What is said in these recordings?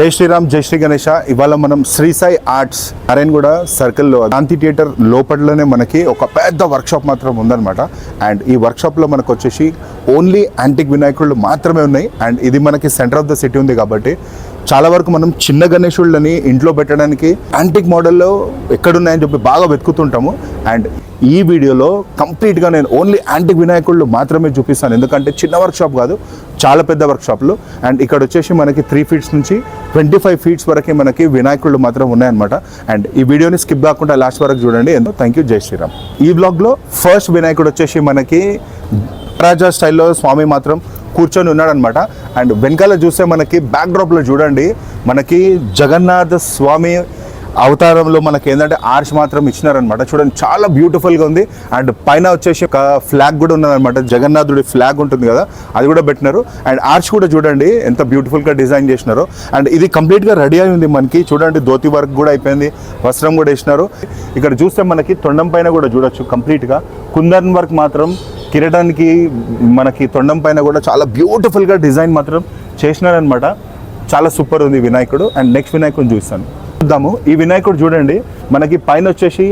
జై శ్రీరామ్, జై శ్రీ గణేష. ఇవాళ మనం శ్రీ సాయి ఆర్ట్స్ నారాయణగూడ సర్కిల్లో గాంధీ థియేటర్ లోపలనే మనకి ఒక పెద్ద వర్క్షాప్ మాత్రం ఉందన్నమాట. అండ్ ఈ వర్క్షాప్లో మనకు వచ్చేసి ఓన్లీ యాంటిక్ వినాయకుళ్ళు మాత్రమే ఉన్నాయి. అండ్ ఇది మనకి సెంటర్ ఆఫ్ ద సిటీ ఉంది కాబట్టి చాలా వరకు మనం చిన్న గణేశుళ్ళని ఇంట్లో పెట్టడానికి యాంటిక్ మోడల్లో ఎక్కడున్నాయని చెప్పి బాగా వెతుకుతుంటాము. అండ్ ఈ వీడియోలో కంప్లీట్గా నేను ఓన్లీ యాంటిక్ వినాయకుళ్ళు మాత్రమే చూపిస్తాను, ఎందుకంటే చిన్న వర్క్షాప్ కాదు, చాలా పెద్ద వర్క్షాప్లు. అండ్ ఇక్కడ వచ్చేసి మనకి 3 feet నుంచి 25 feet వరకు మనకి వినాయకుళ్ళు మాత్రం ఉన్నాయన్నమాట. అండ్ ఈ వీడియోని స్కిప్ కాకుండా లాస్ట్ వరకు చూడండి. థ్యాంక్ యూ, జై శ్రీరామ్. ఈ బ్లాగ్లో ఫస్ట్ వినాయకుడు వచ్చేసి మనకి రాజా స్టైల్లో స్వామి మాత్రం కూర్చొని ఉన్నాడనమాట. అండ్ వెనకాల చూస్తే మనకి బ్యాక్డ్రాప్లో చూడండి, మనకి జగన్నాథ స్వామి అవతారంలో మనకి ఏంటంటే ఆర్చ్ మాత్రం ఇచ్చినారనమాట. చూడండి, చాలా బ్యూటిఫుల్గా ఉంది. అండ్ పైన వచ్చేసి ఒక ఫ్లాగ్ కూడా ఉన్నదనమాట, జగన్నాథుడి ఫ్లాగ్ ఉంటుంది కదా, అది కూడా పెట్టినారు. అండ్ ఆర్చ్ కూడా చూడండి ఎంత బ్యూటిఫుల్గా డిజైన్ చేసినారు. అండ్ ఇది కంప్లీట్గా రెడీ అయి ఉంది మనకి. చూడండి, ధోతి వర్క్ కూడా అయిపోయింది, వస్త్రం కూడా వేసినారు. ఇక్కడ చూస్తే మనకి తొండం పైన కూడా చూడొచ్చు కంప్లీట్గా కుందన్ వర్క్ మాత్రం కిరీటానికి మనకి తొండం పైన కూడా చాలా బ్యూటిఫుల్గా డిజైన్ మాత్రం చేసినారనమాట. చాలా సూపర్ ఉంది వినాయకుడు. అండ్ నెక్స్ట్ వినాయకుడిని చూద్దాము. ఈ వినాయకుడు చూడండి, మనకి పైన వచ్చేసి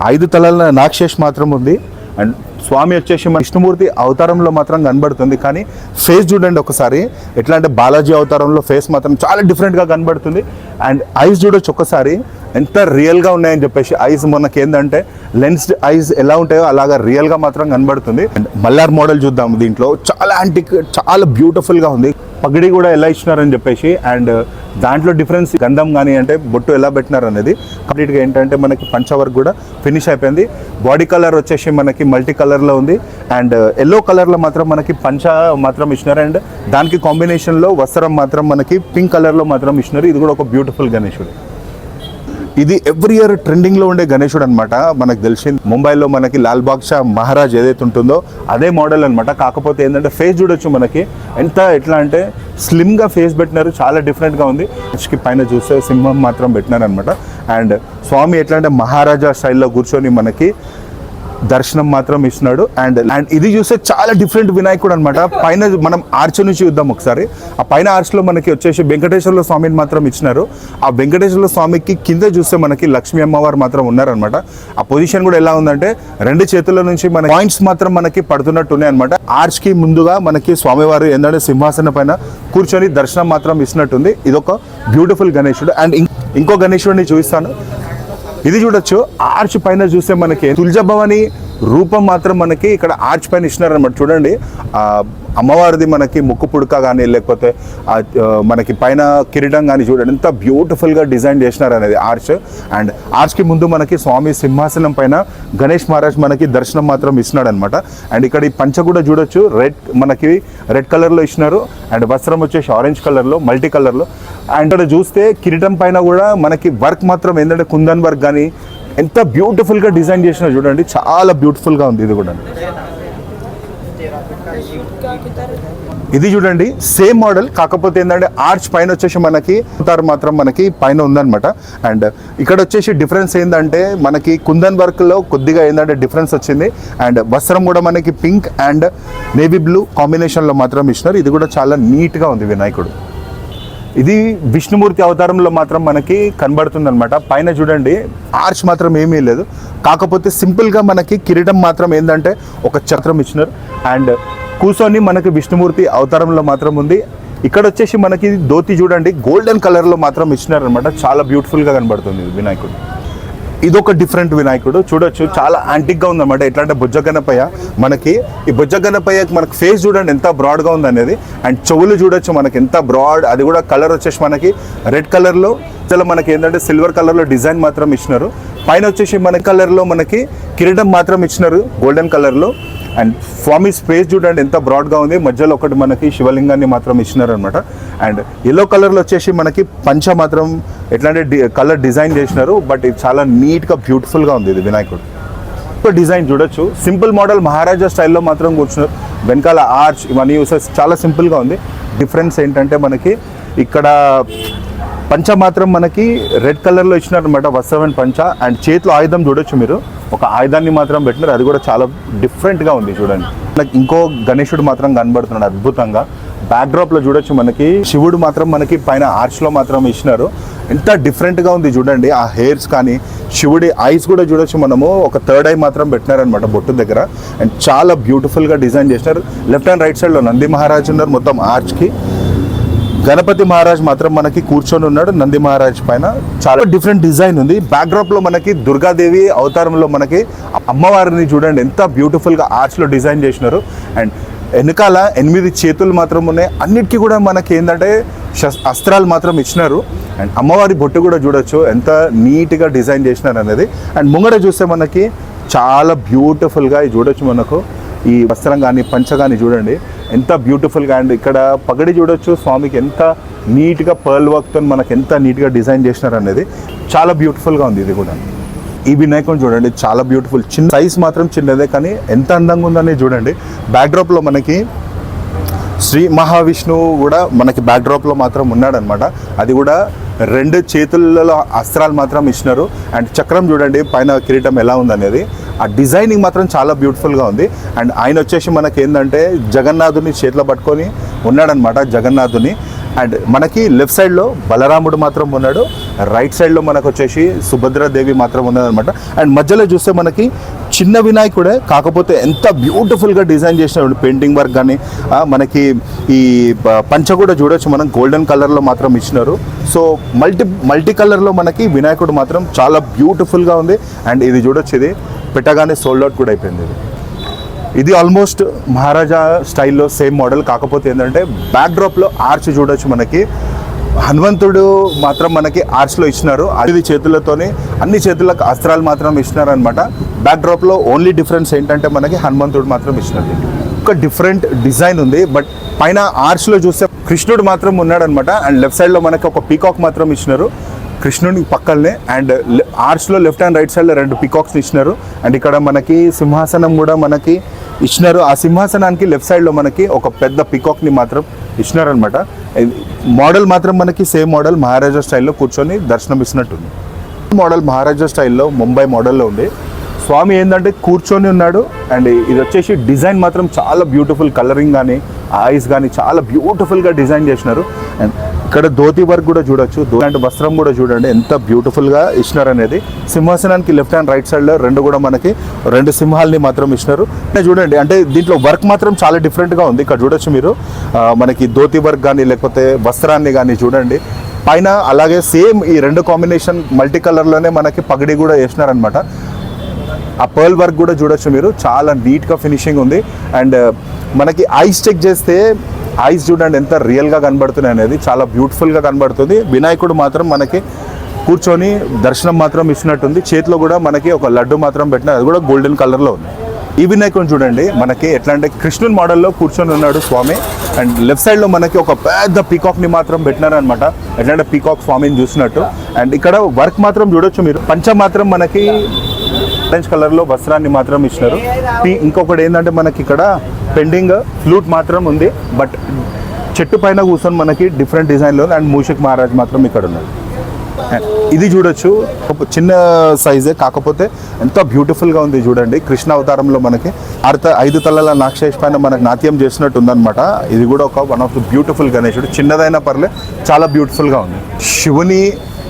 5 తలల నాక్షేష్ మాత్రం ఉంది. అండ్ స్వామి వచ్చేసి మన విష్ణుమూర్తి అవతారంలో మాత్రం కనబడుతుంది, కానీ ఫేస్ చూడండి ఒకసారి, ఎట్లా అంటే బాలాజీ అవతారంలో ఫేస్ మాత్రం చాలా డిఫరెంట్గా కనబడుతుంది. అండ్ ఐస్ చూడొచ్చు ఒక్కసారి, ఎంత రియల్గా ఉన్నాయని చెప్పేసి. ఐస్ మనకి ఏంటంటే లెన్స్డ్ ఐస్ ఎలా ఉంటాయో అలాగా రియల్గా మాత్రం కనబడుతుంది. అండ్ మల్లార్ మోడల్ చూద్దాం. దీంట్లో చాలా యాంటిక్, చాలా బ్యూటిఫుల్గా ఉంది. పగిడి కూడా ఎలా ఇచ్చినారని చెప్పేసి. అండ్ దాంట్లో డిఫరెన్స్ గంధం కానీ అంటే బొట్టు ఎలా పెట్టినారు అనేది కంప్లీట్గా ఏంటంటే మనకి పంచ వర్క్ కూడా ఫినిష్ అయిపోయింది. బాడీ కలర్ వచ్చేసి మనకి మల్టీ కలర్లో ఉంది. అండ్ ఎల్లో కలర్లో మాత్రం మనకి పంచ మాత్రం ఇచ్చినారు. అండ్ దానికి కాంబినేషన్లో వస్త్రం మాత్రం మనకి పింక్ కలర్లో మాత్రం ఇచ్చినారు. ఇది కూడా ఒక బ్యూటిఫుల్ గణేశుడు. ఇది ఎవ్రీ ఇయర్ ట్రెండింగ్లో ఉండే గణేశుడు అనమాట. మనకు తెలిసింది ముంబైలో మనకి లాల్ బాద్షా మహారాజ్ ఏదైతే ఉంటుందో అదే మోడల్ అనమాట. కాకపోతే ఏంటంటే ఫేస్ చూడొచ్చు మనకి, ఎట్లా అంటే స్లిమ్గా ఫేస్ పెట్టినారు, చాలా డిఫరెంట్గా ఉంది. పైన చూస్తే సింహం మాత్రం పెట్టినారు అనమాట. అండ్ స్వామి ఎట్లా అంటే మహారాజా స్టైల్లో కూర్చొని మనకి దర్శనం మాత్రం ఇస్తున్నాడు. అండ్ ఇది చూస్తే చాలా డిఫరెంట్ వినాయకుడు అనమాట. పైన మనం ఆర్చ్ నుంచి చూద్దాం ఒకసారి. ఆ పైన ఆర్చ్లో మనకి వచ్చేసి వెంకటేశ్వర స్వామిని మాత్రం ఇచ్చినారు. ఆ వెంకటేశ్వర స్వామికి కింద చూస్తే మనకి లక్ష్మీ అమ్మవారు మాత్రం ఉన్నారనమాట. ఆ పొజిషన్ కూడా ఎలా ఉందంటే 2 చేతుల నుంచి మన పాయింట్స్ మాత్రం మనకి పడుతున్నట్టున్నాయి అనమాట. ఆర్చ్కి ముందుగా మనకి స్వామివారు ఏంటంటే సింహాసనం పైన కూర్చొని దర్శనం మాత్రం ఇస్తున్నట్టుంది. ఇదొక బ్యూటిఫుల్ గణేశుడు. అండ్ ఇంకో గణేశుడిని చూపిస్తాను. ఇది చూడొచ్చు, ఆర్చ్ పైన చూస్తే మనకి తుల్జభవాని రూపం మాత్రం మనకి ఇక్కడ ఆర్చ్ పైన ఇచ్చినారనమాట. చూడండి, అమ్మవారిది మనకి ముక్కు పుడక కానీ లేకపోతే మనకి పైన కిరీటం కానీ చూడండి ఎంత బ్యూటిఫుల్గా డిజైన్ చేసినారు అనేది ఆర్చ్. అండ్ ఆర్చ్కి ముందు మనకి స్వామి సింహాసనం పైన గణేష్ మహారాజ్ మనకి దర్శనం మాత్రం ఇస్తున్నాడు అనమాట. అండ్ ఇక్కడ ఈ పంచ కూడా చూడొచ్చు, మనకి రెడ్ కలర్లో ఇచ్చినారు. అండ్ వస్త్రం వచ్చేసి ఆరెంజ్ కలర్లో, మల్టీ కలర్లో. అండ్ ఇక్కడ చూస్తే కిరీటం పైన కూడా మనకి వర్క్ మాత్రం ఏంటంటే కుందన్ వర్క్ కానీ ఎంత బ్యూటిఫుల్గా డిజైన్ చేసినా చూడండి, చాలా బ్యూటిఫుల్గా ఉంది. ఇది కూడా ఇది చూడండి సేమ్ మోడల్, కాకపోతే ఏంటంటే ఆర్చ్ పైన వచ్చేసి మనకి మాత్రం మనకి పైన ఉందన్నమాట. అండ్ ఇక్కడ వచ్చేసి డిఫరెన్స్ ఏంటంటే మనకి కుందన్ వర్క్లో కొద్దిగా ఏంటంటే డిఫరెన్స్ వచ్చింది. అండ్ వస్త్రం కూడా మనకి పింక్ అండ్ నేవీ బ్లూ కాంబినేషన్లో మాత్రం ఇచ్చినారు. ఇది కూడా చాలా నీట్గా ఉంది వినాయకుడు. ఇది విష్ణుమూర్తి అవతారంలో మాత్రం మనకి కనబడుతుంది అనమాట. పైన చూడండి ఆర్చ్ మాత్రం ఏమీ లేదు, కాకపోతే సింపుల్గా మనకి కిరీటం మాత్రం ఏంటంటే ఒక చక్రం ఇచ్చినారు. అండ్ కూర్చొని మనకి విష్ణుమూర్తి అవతారంలో మాత్రం ఉంది. ఇక్కడ వచ్చేసి మనకి ధోతి చూడండి గోల్డెన్ కలర్లో మాత్రం ఇచ్చినారు అనమాట. చాలా బ్యూటిఫుల్గా కనబడుతుంది వినాయకుడు. ఇదొక డిఫరెంట్ వినాయకుడు చూడొచ్చు, చాలా యాంటిక్గా ఉందన్నమాట. ఎట్లా అంటే బుజ్జ గణపయ్య మనకి, ఈ బుజ్జ గణపయ్య మనకి ఫేస్ చూడండి ఎంత బ్రాడ్గా ఉంది అనేది. అండ్ చెవులు చూడొచ్చు మనకి ఎంత బ్రాడ్, అది కూడా కలర్ వచ్చేసి మనకి రెడ్ కలర్లో, చాలా మనకి ఏంటంటే సిల్వర్ కలర్లో డిజైన్ మాత్రం ఇచ్చినారు. పైన వచ్చేసి మన కలర్లో మనకి కిరీటం మాత్రం ఇచ్చినారు గోల్డెన్ కలర్లో. అండ్ స్వామి స్పేస్ చూడండి ఎంత బ్రాడ్గా ఉంది, మధ్యలో ఒకటి మనకి శివలింగాన్ని మాత్రం ఇచ్చినారు అనమాట. అండ్ ఎల్లో కలర్లో వచ్చేసి మనకి పంచ మాత్రం ఎట్లా అంటే కలర్ డిజైన్ చేసినారు. బట్ ఇది చాలా నీట్గా బ్యూటిఫుల్గా ఉంది ఇది వినాయకుడు. డిజైన్ చూడొచ్చు, సింపుల్ మోడల్ మహారాజా స్టైల్లో మాత్రం కూర్చున్నారు. వెనకాల ఆర్చ్ ఇవన్నీ యూసెస్ చాలా సింపుల్గా ఉంది. డిఫరెన్స్ ఏంటంటే మనకి ఇక్కడ పంచ మాత్రం మనకి రెడ్ కలర్లో ఇచ్చినారనమాట, వస్త్రం అండ్ పంచ. అండ్ చేతిలో ఆయుధం చూడొచ్చు మీరు, ఒక ఆయుధాన్ని మాత్రం పెట్టినారు. అది కూడా చాలా డిఫరెంట్గా ఉంది చూడండి. నాకు ఇంకో గణేశుడు మాత్రం కనబడుతున్నాడు అద్భుతంగా. బ్యాక్డ్రాప్లో చూడొచ్చు మనకి శివుడు మాత్రం మనకి పైన ఆర్చ్లో మాత్రం ఇచ్చినారు. ఎంత డిఫరెంట్గా ఉంది చూడండి. ఆ హెయిర్స్ కానీ శివుడి ఐస్ కూడా చూడొచ్చు మనము. ఒక థర్డ్ ఐ మాత్రం పెట్టినారనమాట బొట్టు దగ్గర. అండ్ చాలా బ్యూటిఫుల్గా డిజైన్ చేసినారు. లెఫ్ట్ అండ్ రైట్ సైడ్లో నంది మహారాజ్ ఉన్నారు మొత్తం ఆర్చ్కి. గణపతి మహారాజ్ మాత్రం మనకి కూర్చొని ఉన్నాడు నంది మహారాజ్ పైన. చాలా డిఫరెంట్ డిజైన్ ఉంది. బ్యాక్డ్రాప్లో మనకి దుర్గాదేవి అవతారంలో మనకి అమ్మవారిని చూడండి ఎంత బ్యూటిఫుల్గా ఆర్చ్లో డిజైన్ చేసినారు. అండ్ వెనకాల 8 చేతులు మాత్రం ఉన్నాయి. అన్నిటికీ కూడా మనకి ఏంటంటే అస్త్రాలు మాత్రం ఇచ్చినారు. అండ్ అమ్మవారి బొట్టు కూడా చూడొచ్చు ఎంత నీట్గా డిజైన్ చేసినారు అనేది. అండ్ ముంగడ చూస్తే మనకి చాలా బ్యూటిఫుల్గా చూడొచ్చు మనకు ఈ వస్త్రం కానీ పంచ కానీ చూడండి ఎంత బ్యూటిఫుల్గా. అండ్ ఇక్కడ పగడి చూడొచ్చు స్వామికి ఎంత నీట్గా పర్ల్ వర్క్తో మనకి ఎంత నీట్గా డిజైన్ చేసినారు అనేది. చాలా బ్యూటిఫుల్గా ఉంది ఇది కూడా. ఈ వినాయకుని చూడండి చాలా బ్యూటిఫుల్. చిన్న సైజ్ మాత్రం చిన్నదే కానీ ఎంత అందంగా ఉందని చూడండి. బ్యాక్డ్రాప్లో మనకి శ్రీ మహావిష్ణువు కూడా మనకి బ్యాక్డ్రాప్లో మాత్రం ఉన్నాడనమాట. అది కూడా 2 చేతులలో అస్త్రాలు మాత్రం ఇచ్చినారు. అండ్ చక్రం చూడండి పైన కిరీటం ఎలా ఉందనేది. ఆ డిజైనింగ్ మాత్రం చాలా బ్యూటిఫుల్గా ఉంది. అండ్ ఆయన వచ్చేసి మనకి ఏంటంటే జగన్నాథుని చేతిలో పట్టుకొని ఉన్నాడనమాట జగన్నాథుని. అండ్ మనకి లెఫ్ట్ సైడ్లో బలరాముడు మాత్రం ఉన్నాడు. రైట్ సైడ్లో మనకు వచ్చేసి సుభద్రాదేవి మాత్రం ఉన్నదనమాట. అండ్ మధ్యలో చూస్తే మనకి చిన్న వినాయకుడే కాకపోతే ఎంత బ్యూటిఫుల్గా డిజైన్ చేసినాడు. పెయింటింగ్ వర్క్ కానీ మనకి ఈ పంచ కూడా చూడొచ్చు మనం గోల్డెన్ కలర్లో మాత్రం ఇచ్చినారు. సో మల్టీ కలర్లో మనకి వినాయకుడు మాత్రం చాలా బ్యూటిఫుల్గా ఉంది. అండ్ ఇది చూడొచ్చు ఇది పెట్టగానే సోల్డ్ అవుట్ కూడా అయిపోయింది. ఇది ఆల్మోస్ట్ మహారాజా స్టైల్లో సేమ్ మోడల్. కాకపోతే ఏంటంటే బ్యాక్డ్రాప్లో ఆర్చ్ చూడొచ్చు మనకి. హనుమంతుడు మాత్రం మనకి ఆర్చ్లో ఇచ్చినారు. 5 చేతులతోనే అన్ని చేతులకు అస్త్రాలు మాత్రం ఇచ్చినారు అనమాట. బ్యాక్డ్రాప్లో ఓన్లీ డిఫరెన్స్ ఏంటంటే మనకి హనుమంతుడు మాత్రం ఇచ్చినారు. ఒక డిఫరెంట్ డిజైన్ ఉంది. బట్ పైన ఆర్చ్లో చూస్తే కృష్ణుడు మాత్రం ఉన్నాడనమాట. అండ్ లెఫ్ట్ సైడ్లో మనకి ఒక పీకాక్ మాత్రం ఇచ్చినారు కృష్ణుడి పక్కనే. అండ్ ఆర్చ్లో లెఫ్ట్ అండ్ రైట్ సైడ్లో 2 పీకాక్స్ని ఇచ్చినారు. అండ్ ఇక్కడ మనకి సింహాసనం కూడా మనకి ఇచ్చినారు. ఆ సింహాసనానికి లెఫ్ట్ సైడ్లో మనకి ఒక పెద్ద పీకాక్ని మాత్రం ఇచ్చినారనమాట. మోడల్ మాత్రం మనకి సేమ్ మోడల్ మహారాజా స్టైల్లో కూర్చొని దర్శనం ఇచ్చినట్టుంది. మోడల్ మహారాజా స్టైల్లో ముంబై మోడల్లో ఉంది. స్వామి ఏంటంటే కూర్చొని ఉన్నాడు. అండ్ ఇది వచ్చేసి డిజైన్ మాత్రం చాలా బ్యూటిఫుల్. కలరింగ్ కానీ ఐస్ కానీ చాలా బ్యూటిఫుల్గా డిజైన్ చేసినారు. అండ్ ఇక్కడ ధోతి వర్క్ కూడా చూడొచ్చు. అంటే వస్త్రం కూడా చూడండి ఎంత బ్యూటిఫుల్గా ఇచ్చినారు అనేది. సింహాసనానికి లెఫ్ట్ అండ్ రైట్ సైడ్లో 2 కూడా మనకి 2 సింహాలని మాత్రం ఇచ్చినారు. చూడండి అంటే దీంట్లో వర్క్ మాత్రం చాలా డిఫరెంట్గా ఉంది. ఇక్కడ చూడొచ్చు మీరు మనకి ధోతి వర్క్ కానీ లేకపోతే వస్త్రాన్ని కానీ చూడండి పైన. అలాగే సేమ్ ఈ 2 కాంబినేషన్ మల్టీ కలర్లోనే మనకి పగడి కూడా వేసినారనమాట. ఆ పర్ల్ వర్క్ కూడా చూడొచ్చు మీరు చాలా నీట్గా ఫినిషింగ్ ఉంది. అండ్ మనకి ఐస్ చెక్ చేస్తే ఐస్ చూడండి ఎంత రియల్గా కనబడుతున్నాయి అనేది. చాలా బ్యూటిఫుల్గా కనబడుతుంది. వినాయకుడు మాత్రం మనకి కూర్చొని దర్శనం మాత్రం ఇచ్చినట్టుంది. చేతిలో కూడా మనకి ఒక లడ్డు మాత్రం పెట్టిన అది కూడా గోల్డెన్ కలర్లో ఉంది. ఈ వినాయకుడిని చూడండి మనకి ఎట్లా అంటే కృష్ణుని మోడల్లో కూర్చొని ఉన్నాడు స్వామి. అండ్ లెఫ్ట్ సైడ్లో మనకి ఒక పెద్ద పీకాక్ని మాత్రం పెట్టినారనమాట. ఎట్లా అంటే పీకాక్ స్వామిని చూసినట్టు. అండ్ ఇక్కడ వర్క్ మాత్రం చూడొచ్చు మీరు. పంచ మాత్రం మనకి ఆరెంజ్ కలర్లో వస్త్రాన్ని మాత్రం ఇచ్చినారు. ఇంకొకటి ఏంటంటే మనకి ఇక్కడ పెండింగ్ ఫ్లూట్ మాత్రం ఉంది. బట్ చెట్టు పైన కూర్చొని మనకి డిఫరెంట్ డిజైన్లో. అండ్ మూషిక్ మహారాజ్ మాత్రం ఇక్కడ ఉన్నారు. ఇది చూడొచ్చు చిన్న సైజే కాకపోతే ఎంత బ్యూటిఫుల్గా ఉంది చూడండి. కృష్ణ అవతారంలో మనకి 5 తలల నాక్షేష్ పైన మనకి నాట్యం చేసినట్టు ఉందన్నమాట. ఇది కూడా ఒక వన్ ఆఫ్ ది బ్యూటిఫుల్ గణేశుడు. చిన్నదైనా పర్లే చాలా బ్యూటిఫుల్గా ఉంది. శివుని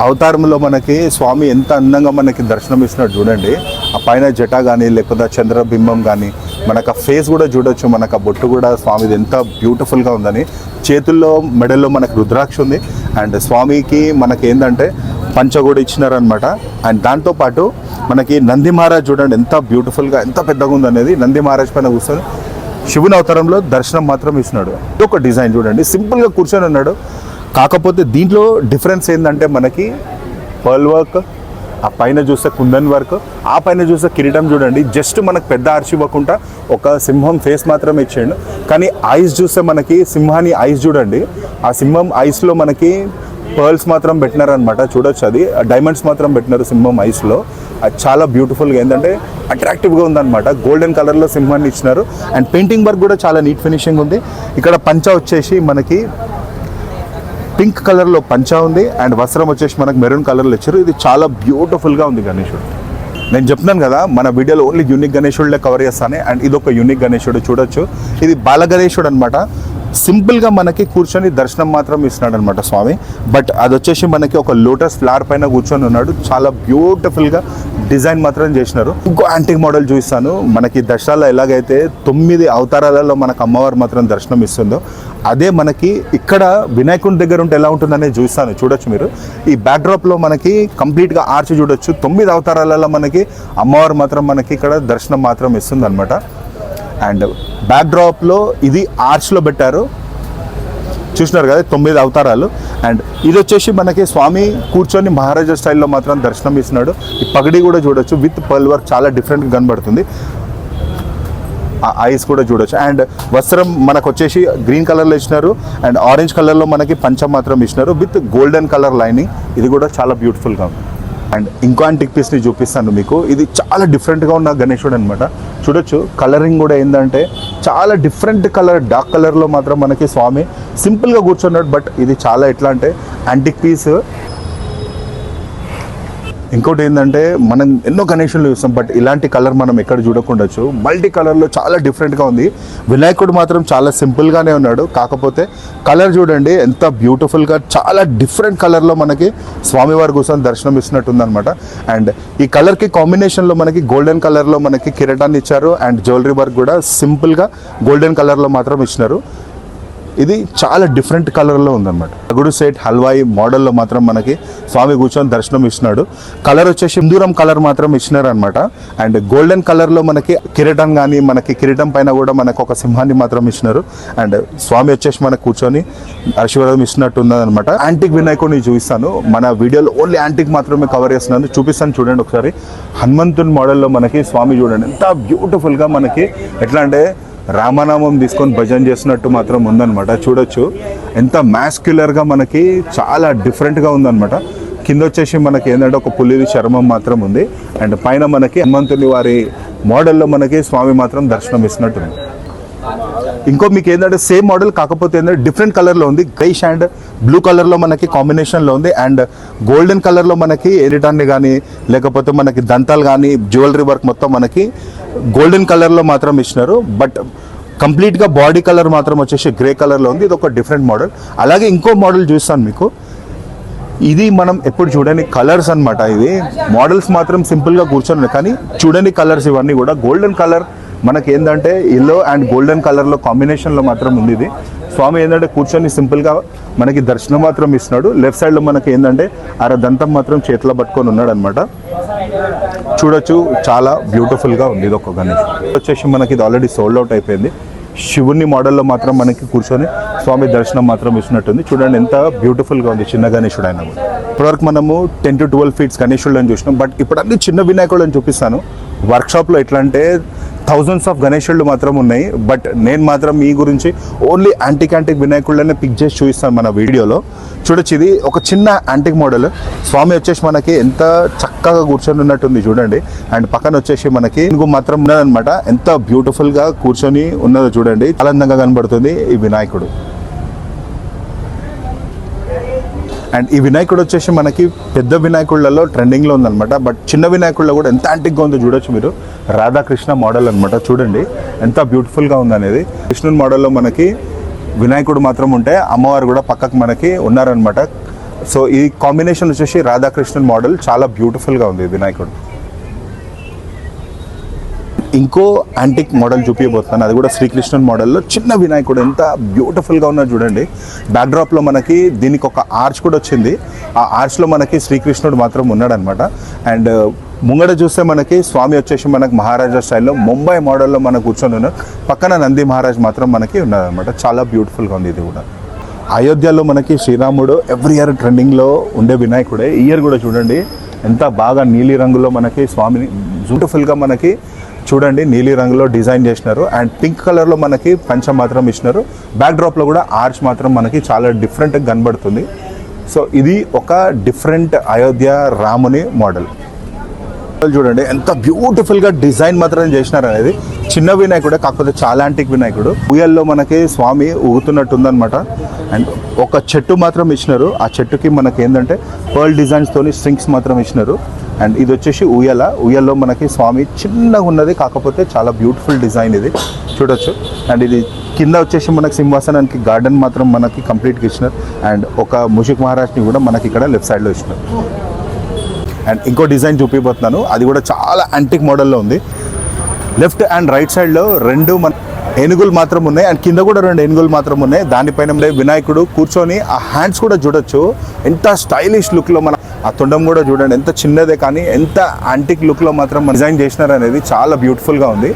అవతారంలో మనకి స్వామి ఎంత అందంగా మనకి దర్శనం ఇస్తున్నట్టు చూడండి. ఆ పైన జట కానీ లేకపోతే చంద్రబింబం కానీ మనకు ఆ ఫేస్ కూడా చూడొచ్చు. మనకు ఆ బొట్టు కూడా స్వామిది ఎంత బ్యూటిఫుల్గా ఉందని. చేతుల్లో మెడల్లో మనకు రుద్రాక్ష ఉంది. అండ్ స్వామికి మనకి ఏంటంటే పంచ కూడా ఇచ్చినారనమాట. అండ్ దాంతోపాటు మనకి నంది మహారాజ్ చూడండి ఎంత బ్యూటిఫుల్గా ఎంత పెద్దగా ఉందనేది. నంది మహారాజ్ పైన కూర్చొని శివుని అవతారంలో దర్శనం మాత్రం ఇస్తున్నాడు. ఒక డిజైన్ చూడండి సింపుల్గా కూర్చొని ఉన్నాడు. కాకపోతే దీంట్లో డిఫరెన్స్ ఏంటంటే మనకి పర్ల్ వర్క్, ఆ పైన చూస్తే కుందన్ వర్క్, ఆ పైన చూస్తే కిరీటం చూడండి. జస్ట్ మనకు పెద్ద ఆర్చి ఇవ్వకుండా ఒక సింహం ఫేస్ మాత్రం ఇచ్చాడు. కానీ ఐస్ చూస్తే మనకి సింహాని ఐస్ చూడండి. ఆ సింహం ఐస్లో మనకి పర్ల్స్ మాత్రం పెట్టినారనమాట. చూడొచ్చు అది డైమండ్స్ మాత్రం పెట్టినారు సింహం ఐస్లో. అది చాలా బ్యూటిఫుల్గా ఏంటంటే అట్రాక్టివ్గా ఉందన్నమాట. గోల్డెన్ కలర్లో సింహాన్ని ఇచ్చినారు. అండ్ పెయింటింగ్ వర్క్ కూడా చాలా నీట్ ఫినిషింగ్ ఉంది. ఇక్కడ పంచ వచ్చేసి మనకి పింక్ కలర్లో పంచా ఉంది. అండ్ వస్త్రం వచ్చేసి మనకు మెరూన్ కలర్లో ఇచ్చారు. ఇది చాలా బ్యూటిఫుల్గా ఉంది గణేశుడు. నేను చెప్తున్నాను కదా మన వీడియోలో ఓన్లీ యూనిక్ గణేశుడులే కవర్ చేస్తానే. అండ్ ఇది ఒక యూనిక్ గణేశుడు చూడొచ్చు. ఇది బాల గణేశుడు అనమాట. సింపుల్గా మనకి కూర్చొని దర్శనం మాత్రం ఇస్తున్నాడు అనమాట స్వామి. బట్ అది వచ్చేసి మనకి ఒక లోటస్ ఫ్లవర్ పైన కూర్చొని ఉన్నాడు. చాలా బ్యూటిఫుల్గా డిజైన్ మాత్రం చేసినారు. ఇంకో యాంటిక్ మోడల్ చూపిస్తాను. మనకి దసరాలో ఎలాగైతే 9 అవతారాలలో మనకు అమ్మవారు మాత్రం దర్శనం ఇస్తుందో అదే మనకి ఇక్కడ వినాయకుని దగ్గర ఉంటే ఎలా ఉంటుందనేది చూస్తాను. చూడొచ్చు మీరు ఈ బ్యాక్డ్రాప్లో మనకి కంప్లీట్గా ఆర్చ్ చూడొచ్చు. 9 అవతారాలలో మనకి అమ్మవారు మాత్రం మనకి ఇక్కడ దర్శనం మాత్రం ఇస్తుంది అనమాట. అండ్ బ్యాక్డ్రాప్లో ఇది ఆర్చ్లో పెట్టారు, చూసినారు కదా 9 అవతారాలు. అండ్ ఇది వచ్చేసి మనకి స్వామి కూర్చొని మహారాజా స్టైల్లో మాత్రం దర్శనం ఇస్తున్నాడు. ఈ పగడి కూడా చూడొచ్చు విత్ పర్ల్ వర్క్, చాలా డిఫరెంట్గా కనబడుతుంది. ఆ ఐస్ కూడా చూడొచ్చు. అండ్ వస్త్రం మనకు వచ్చేసి గ్రీన్ కలర్లో ఇచ్చినారు అండ్ ఆరెంజ్ కలర్లో మనకి పంచ మాత్రం ఇచ్చినారు విత్ గోల్డెన్ కలర్ లైనింగ్. ఇది కూడా చాలా బ్యూటిఫుల్గా ఉంది. అండ్ ఇంకో యాంటిక్ పీస్ని చూపిస్తాను మీకు. ఇది చాలా డిఫరెంట్గా ఉన్న గణేశుడు అనమాట. చూడొచ్చు కలరింగ్ కూడా ఏంటంటే చాలా డిఫరెంట్ కలర్, డార్క్ కలర్లో మాత్రం మనకి స్వామి సింపుల్గా కూర్చున్నాడు. బట్ ఇది చాలా ఎట్లా అంటే యాంటిక్ పీస్. ఇంకోటి ఏంటంటే మనం ఎన్నో గణేశులు చూస్తాం, బట్ ఇలాంటి కలర్ మనం ఎక్కడ చూడకుండొచ్చు. మల్టీ కలర్లో చాలా డిఫరెంట్గా ఉంది. వినాయకుడు మాత్రం చాలా సింపుల్గానే ఉన్నాడు, కాకపోతే కలర్ చూడండి ఎంత బ్యూటిఫుల్గా చాలా డిఫరెంట్ కలర్లో మనకి స్వామివారి కోసం దర్శనం ఇస్తున్నట్టుంది అనమాట. అండ్ ఈ కలర్కి కాంబినేషన్లో మనకి గోల్డెన్ కలర్లో మనకి కిరీటాన్ని ఇచ్చారు అండ్ జ్యువెలరీ వర్క్ కూడా సింపుల్గా గోల్డెన్ కలర్లో మాత్రం ఇచ్చినారు. ఇది చాలా డిఫరెంట్ కలర్లో ఉందన్నమాట. అగుడు సేట్ హల్వాయి మోడల్లో మాత్రం మనకి స్వామి కూర్చొని దర్శనం ఇస్తున్నాడు. కలర్ వచ్చేసి సింధూరం కలర్ మాత్రం ఇచ్చినారు అనమాట. అండ్ గోల్డెన్ కలర్లో మనకి కిరీటం కానీ, మనకి కిరీటం పైన కూడా మనకు ఒక సింహాన్ని మాత్రం ఇచ్చినారు. అండ్ స్వామి వచ్చేసి మనకు కూర్చొని ఆశీర్వాదం ఇస్తున్నట్టు ఉన్నదనమాట. యాంటిక్ వినాయకుడిని చూపిస్తాను. మన వీడియోలో ఓన్లీ యాంటిక్ మాత్రమే కవర్ చేస్తున్నాను, చూపిస్తాను చూడండి ఒకసారి. హనుమంతుని మోడల్లో మనకి స్వామి చూడండి ఎంత బ్యూటిఫుల్గా మనకి ఎట్లా అంటే రామనామం తీసుకొని భజన చేస్తున్నట్టు మాత్రం ఉందన్నమాట. చూడొచ్చు ఎంత మ్యాస్క్యులర్గా మనకి చాలా డిఫరెంట్గా ఉందన్నమాట. కింద వచ్చేసి మనకి ఏంటంటే ఒక పులిది చర్మం మాత్రం ఉంది. అండ్ పైన మనకి హనుమంతుని వారి మోడల్లో మనకి స్వామి మాత్రం దర్శనం ఇస్తున్నట్టుంది. ఇంకో మీకు ఏంటంటే సేమ్ మోడల్, కాకపోతే ఏంటంటే డిఫరెంట్ కలర్లో ఉంది. గ్రైష్ అండ్ బ్లూ కలర్లో మనకి కాంబినేషన్లో ఉంది. అండ్ గోల్డెన్ కలర్లో మనకి ఎరిటాన్ని కానీ లేకపోతే మనకి దంతాలు కానీ జ్యువెలరీ వర్క్ మొత్తం మనకి గోల్డెన్ కలర్లో మాత్రం ఇచ్చినారు. బట్ కంప్లీట్గా బాడీ కలర్ మాత్రం వచ్చేసి గ్రే కలర్లో ఉంది. ఇది ఒక డిఫరెంట్ మోడల్. అలాగే ఇంకో మోడల్ చూస్తాను మీకు. ఇది మనం ఎప్పుడు చూడని కలర్స్ అనమాట. ఇది మోడల్స్ మాత్రం సింపుల్గా కూర్చొని కానీ చూడని కలర్స్ ఇవన్నీ కూడా. గోల్డెన్ కలర్ మనకి ఏంటంటే ఎల్లో అండ్ గోల్డెన్ కలర్లో కాంబినేషన్లో మాత్రం ఉంది. ఇది స్వామి ఏంటంటే కూర్చొని సింపుల్గా మనకి దర్శనం మాత్రం ఇస్తున్నాడు. లెఫ్ట్ సైడ్లో మనకి ఏంటంటే దంతం మాత్రం చేతిలో పట్టుకొని ఉన్నాడు అనమాట. చూడొచ్చు చాలా బ్యూటిఫుల్గా ఉంది. ఇది ఒక గణేష్ వచ్చేసి మనకి ఇది ఆల్రెడీ సోల్డ్ అవుట్ అయిపోయింది. శివుని మోడల్లో మాత్రం మనకి కూర్చొని స్వామి దర్శనం మాత్రం ఇచ్చినట్టుంది. చూడండి ఎంత బ్యూటిఫుల్గా ఉంది చిన్న గణేశుడు అయినా కూడా. ఇప్పటివరకు మనము 10 to 12 feet గణేశుళ్ళని చూసినాం. బట్ ఇప్పుడు అన్ని చిన్న వినాయకుళ్ళని చూపిస్తాను. వర్క్షాప్లో ఎట్లా అంటే థౌజండ్స్ ఆఫ్ గణేశుళ్ళు మాత్రం ఉన్నాయి. బట్ నేను మాత్రం మీ గురించి ఓన్లీ యాంటిక్ వినాయకుళ్ళనే పిక్ చేసి చూపిస్తాను మన వీడియోలో. చూడొచ్చు ఇది ఒక చిన్న యాంటిక్ మోడల్. స్వామి వచ్చేసి మనకి ఎంత చక్కగా కూర్చొని ఉన్నట్టుంది చూడండి. అండ్ పక్కన వచ్చేసి మనకి ఇంకో మాత్రం ఉన్నదనమాట. ఎంత బ్యూటిఫుల్గా కూర్చొని ఉన్నదో చూడండి. చాలా అందంగా కనబడుతుంది ఈ వినాయకుడు. అండ్ ఈ వినాయకుడు వచ్చేసి మనకి పెద్ద వినాయకుళ్ళలో ట్రెండింగ్లో ఉందన్నమాట. బట్ చిన్న వినాయకుళ్ళలో కూడా ఎంత యాంటిక్గా ఉందో చూడొచ్చు మీరు. రాధాకృష్ణ మోడల్ అనమాట. చూడండి ఎంత బ్యూటిఫుల్గా ఉందనేది. కృష్ణుని మోడల్లో మనకి వినాయకుడు మాత్రం ఉంటే అమ్మవారు కూడా పక్కకు మనకి ఉన్నారనమాట. సో ఈ కాంబినేషన్ వచ్చేసి రాధాకృష్ణన్ మోడల్ చాలా బ్యూటిఫుల్గా ఉంది వినాయకుడు. ఇంకో యాంటిక్ మోడల్ చూపించబోతున్నాను. అది కూడా శ్రీకృష్ణన్ మోడల్లో చిన్న వినాయకుడు ఎంత బ్యూటిఫుల్గా ఉన్నది చూడండి. బ్యాక్డ్రాప్లో మనకి దీనికి ఒక ఆర్చ్ కూడా వచ్చింది. ఆ ఆర్చ్లో మనకి శ్రీకృష్ణుడు మాత్రం ఉన్నాడనమాట. అండ్ ముంగడ చూస్తే మనకి స్వామి వచ్చేసి మనకి మహారాజా స్టైల్లో ముంబై మోడల్లో మనకు కూర్చొని ఉన్నారు. పక్కన నంది మహారాజ్ మాత్రం మనకి ఉన్నారనమాట. చాలా బ్యూటిఫుల్గా ఉంది ఇది కూడా. అయోధ్యలో మనకి శ్రీరాముడు ఎవ్రీ ఇయర్ ట్రెండింగ్లో ఉండే వినాయకుడే. ఈ ఇయర్ కూడా చూడండి ఎంత బాగా నీలి రంగులో మనకి స్వామిని బ్యూటిఫుల్గా మనకి చూడండి నీలి రంగులో డిజైన్ చేసినారు. అండ్ పింక్ కలర్లో మనకి పంచ మాత్రం ఇచ్చినారు. బ్యాక్డ్రాప్లో కూడా ఆర్చ్ మాత్రం మనకి చాలా డిఫరెంట్గా కనబడుతుంది. సో ఇది ఒక డిఫరెంట్ అయోధ్య రాముని మోడల్. చూడండి ఎంత బ్యూటిఫుల్గా డిజైన్ మాత్రం చేసినారు అనేది. చిన్న వినాయకుడే, కాకపోతే చాలా యాంటిక్ వినాయకుడు. ఉయ్యాల్లో మనకి స్వామి ఊగుతున్నట్టు ఉందన్నమాట. అండ్ ఒక చెట్టు మాత్రం ఇచ్చినారు, ఆ చెట్టుకి మనకి ఏంటంటే పర్ల్ డిజైన్స్ తోని స్ట్రింగ్స్ మాత్రం ఇచ్చినారు. అండ్ ఇది వచ్చేసి ఉయ్యాల్లో మనకి స్వామి చిన్నగా ఉన్నది, కాకపోతే చాలా బ్యూటిఫుల్ డిజైన్ ఇది చూడొచ్చు. అండ్ ఇది కింద వచ్చేసి మనకి సింహాసనానికి గార్డెన్ మాత్రం మనకి కంప్లీట్గా ఇచ్చినారు. అండ్ ఒక ముషిక్ మహారాజ్ని కూడా మనకి ఇక్కడ లెఫ్ట్ సైడ్లో ఇచ్చినారు. అండ్ ఇంకో డిజైన్ చూపిపోతున్నాను, అది కూడా చాలా యాంటిక్ మోడల్లో ఉంది. లెఫ్ట్ అండ్ రైట్ సైడ్లో రెండు ఏనుగులు మాత్రం ఉన్నాయి, అండ్ కింద కూడా రెండు ఏనుగులు మాత్రం ఉన్నాయి. దానిపైన వినాయకుడు కూర్చొని ఆ హ్యాండ్స్ కూడా చూడొచ్చు, ఎంత స్టైలిష్ లుక్లో మన ఆ తొండం కూడా చూడండి ఎంత చిన్నదే, కానీ ఎంత యాంటిక్ లుక్లో మాత్రం డిజైన్ చేసినారు అనేది చాలా బ్యూటిఫుల్గా ఉంది.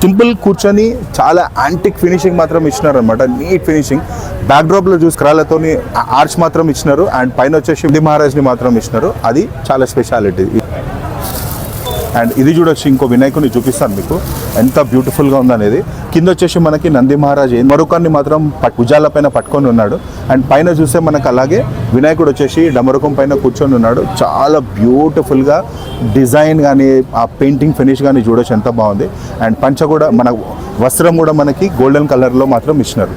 సింపుల్ కూర్చొని చాలా యాంటిక్ ఫినిషింగ్ మాత్రం ఇచ్చినారు అనమాట, నీట్ ఫినిషింగ్. బ్యాక్ డ్రాప్లో చూసి క్రాలతోని ఆర్చ్ మాత్రం ఇచ్చినారు. అండ్ పైన వచ్చేసి మహారాజ్ని మాత్రం ఇచ్చినారు, అది చాలా స్పెషాలిటీ. అండ్ ఇది చూడొచ్చు, ఇంకో వినాయకుడిని చూపిస్తాను మీకు ఎంత బ్యూటిఫుల్గా ఉందనేది. కింద వచ్చేసి మనకి నంది మహారాజ్ డమరుకాన్ని మాత్రం భుజాల పైన పట్టుకొని ఉన్నాడు. అండ్ పైన చూస్తే మనకు అలాగే వినాయకుడు వచ్చేసి డమరుకం పైన కూర్చొని ఉన్నాడు. చాలా బ్యూటిఫుల్గా డిజైన్ కానీ ఆ పెయింటింగ్ ఫినిష్ కానీ చూడొచ్చు ఎంత బాగుంది. అండ్ పంచ కూడా మన వస్త్రం కూడా మనకి గోల్డెన్ కలర్లో మాత్రం ఇచ్చినారు.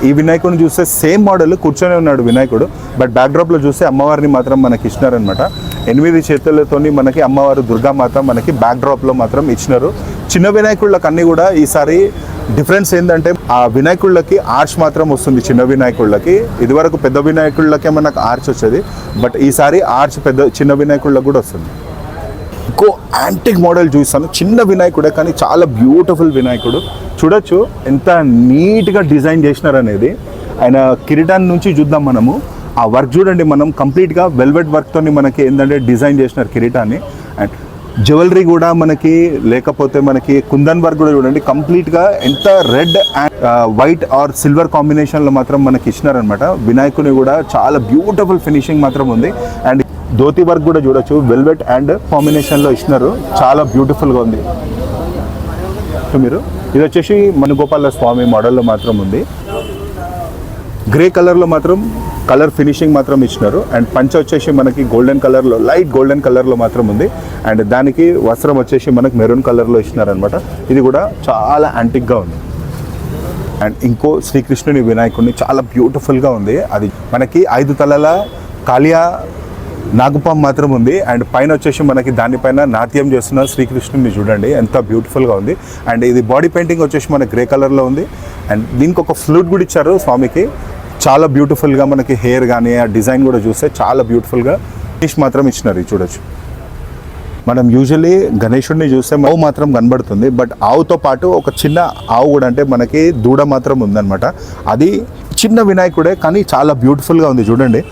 ఈ వినాయకుడిని చూస్తే సేమ్ మోడల్ కూర్చొని ఉన్నాడు వినాయకుడు, బట్ బ్యాక్డ్రాప్లో చూస్తే అమ్మవారిని మాత్రం మనకి ఇచ్చినారనమాట. 8 చేతులతోని మనకి అమ్మవారు దుర్గామాత మనకి బ్యాక్డ్రాప్లో మాత్రం ఇచ్చినారు. చిన్న వినాయకుళ్ళకి అన్నీ కూడా ఈసారి డిఫరెన్స్ ఏంటంటే ఆ వినాయకుళ్ళకి ఆర్చ్ మాత్రం వస్తుంది చిన్న వినాయకుళ్ళకి. ఇదివరకు పెద్ద వినాయకుళ్ళకే మనకు ఆర్చ్ వచ్చేది, బట్ ఈసారి ఆర్చ్ చిన్న వినాయకుళ్ళకి కూడా వస్తుంది. ఇంకో యాంటిక్ మోడల్ చూస్తాను, చిన్న వినాయకుడే కానీ చాలా బ్యూటిఫుల్ వినాయకుడు. చూడొచ్చు ఎంత నీట్గా డిజైన్ చేసినారు అనేది. ఆయన కిరీటాన్ని నుంచి చూద్దాం మనము, ఆ వర్క్ చూడండి, మనం కంప్లీట్గా వెల్వెట్ వర్క్తో మనకి ఏంటంటే డిజైన్ చేసినారు కిరీటాన్ని. అండ్ జ్యువెలరీ కూడా మనకి, లేకపోతే మనకి కుందన్ వర్క్ కూడా చూడండి, కంప్లీట్గా ఎంత red and white or silver కాంబినేషన్లో మాత్రం మనకి ఇచ్చినారనమాట. వినాయకుని కూడా చాలా బ్యూటిఫుల్ ఫినిషింగ్ మాత్రం ఉంది. అండ్ ధోతి వర్క్ కూడా చూడొచ్చు, వెల్వెట్ అండ్ కాంబినేషన్లో ఇచ్చినారు, చాలా బ్యూటిఫుల్గా ఉంది. మీరు ఇది వచ్చేసి మణిగోపాల స్వామి మోడల్లో మాత్రం ఉంది. గ్రే కలర్లో మాత్రం కలర్ ఫినిషింగ్ మాత్రం ఇచ్చినారు. అండ్ పంచ వచ్చేసి మనకి గోల్డెన్ కలర్లో, లైట్ గోల్డెన్ కలర్లో మాత్రం ఉంది. అండ్ దానికి వస్త్రం వచ్చేసి మనకి మెరూన్ కలర్లో ఇచ్చినారనమాట. ఇది కూడా చాలా యాంటిక్గా ఉంది. అండ్ ఇంకో శ్రీకృష్ణుని వినాయకుడిని చాలా బ్యూటిఫుల్గా ఉంది. అది మనకి 5 తలల కాళియా నాగపాం మాత్రం ఉంది. అండ్ పైన వచ్చేసి మనకి దానిపైన నాట్యం చేస్తున్న శ్రీకృష్ణుని చూడండి ఎంత బ్యూటిఫుల్గా ఉంది. అండ్ ఇది బాడీ పెయింటింగ్ వచ్చేసి మనకి గ్రే కలర్లో ఉంది. అండ్ దీనికి ఒక ఫ్లూట్ కూడా ఇచ్చారు స్వామికి, చాలా బ్యూటిఫుల్గా మనకి హెయిర్ కానీ ఆ డిజైన్ కూడా చూస్తే చాలా బ్యూటిఫుల్గా ఫినిష్ మాత్రం ఇచ్చినారు. చూడొచ్చు, మనం యూజువల్లీ గణేశుడిని చూస్తే ఆవు మాత్రం కనబడుతుంది, బట్ ఆవుతో పాటు ఒక చిన్న ఆవు కూడా, అంటే మనకి దూడ మాత్రం ఉందన్నమాట. అది చిన్న వినాయకుడే కానీ చాలా బ్యూటిఫుల్గా ఉంది. చూడండి,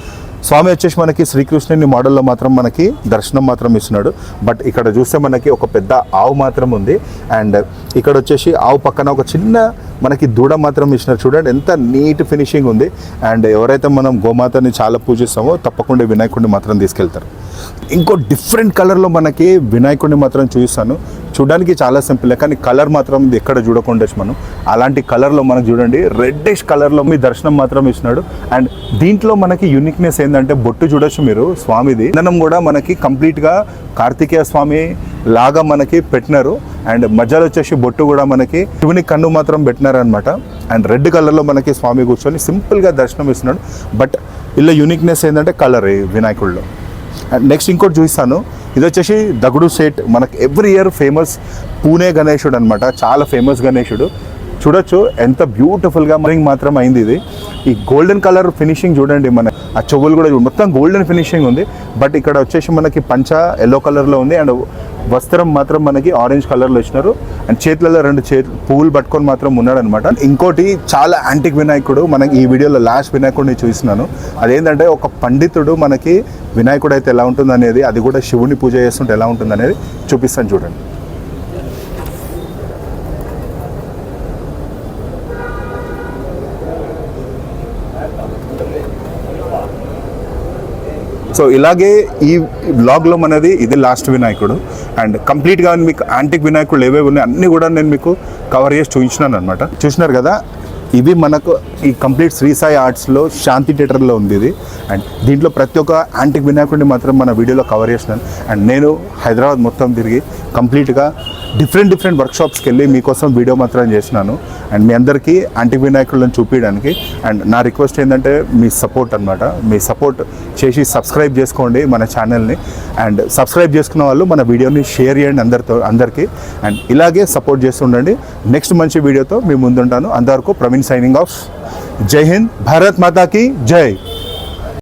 స్వామి వచ్చేసి మనకి శ్రీకృష్ణుని మోడల్లో మాత్రం మనకి దర్శనం మాత్రం ఇస్తున్నాడు. బట్ ఇక్కడ చూస్తే మనకి ఒక పెద్ద ఆవు మాత్రం ఉంది. అండ్ ఇక్కడ వచ్చేసి ఆవు పక్కన ఒక చిన్న మనకి దూడ మాత్రం ఇచ్చినారు. చూడండి ఎంత నీట్ ఫినిషింగ్ ఉంది. అండ్ ఎవరైతే మనం గోమాతని చాలా పూజిస్తామో తప్పకుండా వినాయకుడిని మాత్రం తీసుకెళ్తారు. ఇంకో డిఫరెంట్ కలర్లో మనకి వినాయకుడిని మాత్రం చూపిస్తాను. చూడడానికి చాలా సింపుల్, కానీ కలర్ మాత్రం ఇది ఎక్కడ చూడకుండా మనం అలాంటి కలర్లో మనకు చూడండి రెడ్డిష్ కలర్లో మీ దర్శనం మాత్రం ఇచ్చినాడు. అండ్ దీంట్లో మనకి యూనిక్నెస్ ఏంటంటే బొట్టు చూడొచ్చు మీరు స్వామిది. ఇంధనం కూడా మనకి కంప్లీట్గా కార్తికేయ స్వామి లాగా మనకి పెట్టినారు. అండ్ మధ్యలో వచ్చేసి బొట్టు కూడా మనకి శివుని కన్ను మాత్రం పెట్టినారు అనమాట. అండ్ రెడ్ కలర్లో మనకి స్వామి కూర్చొని సింపుల్గా దర్శనం ఇస్తున్నాడు. బట్ ఇలా యూనిక్నెస్ ఏంటంటే కలర్ ఈ వినాయకుడిలో. అండ్ నెక్స్ట్ ఇంకోటి చూపిస్తాను, ఇది వచ్చేసి దగుడు సేట్, మనకి ఎవ్రీ ఇయర్ ఫేమస్ పూణే గణేశుడు అనమాట, చాలా ఫేమస్ గణేశుడు. చూడొచ్చు ఎంత బ్యూటిఫుల్గా రింగ్ మాత్రం అయింది. ఇది ఈ గోల్డెన్ కలర్ ఫినిషింగ్ చూడండి, మన ఆ చెవులు కూడా మొత్తం గోల్డెన్ ఫినిషింగ్ ఉంది. బట్ ఇక్కడ వచ్చేసి మనకి పంచ ఎల్లో కలర్లో ఉంది. అండ్ వస్త్రం మాత్రం మనకి ఆరెంజ్ కలర్లో ఇచ్చినారు. అండ్ చేతులలో 2 పువ్వులు పట్టుకొని మాత్రం ఉన్నాడు అనమాట. ఇంకోటి చాలా యాంటిక్ వినాయకుడు, మనకి ఈ వీడియోలో లాస్ట్ వినాయకుడిని చూస్తున్నాను. అదేంటంటే ఒక పండితుడు మనకి వినాయకుడు అయితే ఎలా ఉంటుంది అనేది, అది కూడా శివుని పూజ చేస్తుంటే ఎలా ఉంటుంది అనేది చూపిస్తాను చూడండి. సో ఇలాగే ఈ బ్లాగ్లో మనది ఇది లాస్ట్ వినాయకుడు. అండ్ కంప్లీట్గా మీకు యాంటిక్ వినాయకుడు ఏవేవి ఉన్నాయి అన్నీ కూడా నేను మీకు కవర్ చేసి చూపించినాను అనమాట. చూసినారు కదా, ఇవి మనకు ఈ కంప్లీట్ శ్రీ సాయి ఆర్ట్స్లో శాంతి థియేటర్లో ఉంది ఇది. అండ్ దీంట్లో ప్రతి ఒక్క యాంటిక్ వినాయకుడిని మాత్రం మన వీడియోలో కవర్ చేసినాను. అండ్ నేను హైదరాబాద్ మొత్తం తిరిగి కంప్లీట్గా డిఫరెంట్ వర్క్షాప్స్కి వెళ్ళి మీకోసం వీడియో మాత్రం చేసినాను. అండ్ మీ అందరికీ యాంటిక్ వినాయకులను చూపించడానికి. అండ్ నా రిక్వెస్ట్ ఏంటంటే మీ సపోర్ట్ అనమాట. మీ సపోర్ట్ చేసి సబ్స్క్రైబ్ చేసుకోండి మన ఛానల్ని. అండ్ సబ్స్క్రైబ్ చేసుకున్న వాళ్ళు మన వీడియోని షేర్ చేయండి అందరికీ. అండ్ ఇలాగే సపోర్ట్ చేస్తుండండి. నెక్స్ట్ మంచి వీడియోతో మీ ముందుంటాను. అంతవరకు ప్రవీణ్ సైనింగ్ ఆఫ్. జై హింద్, భారత్ మాతా కీ జై.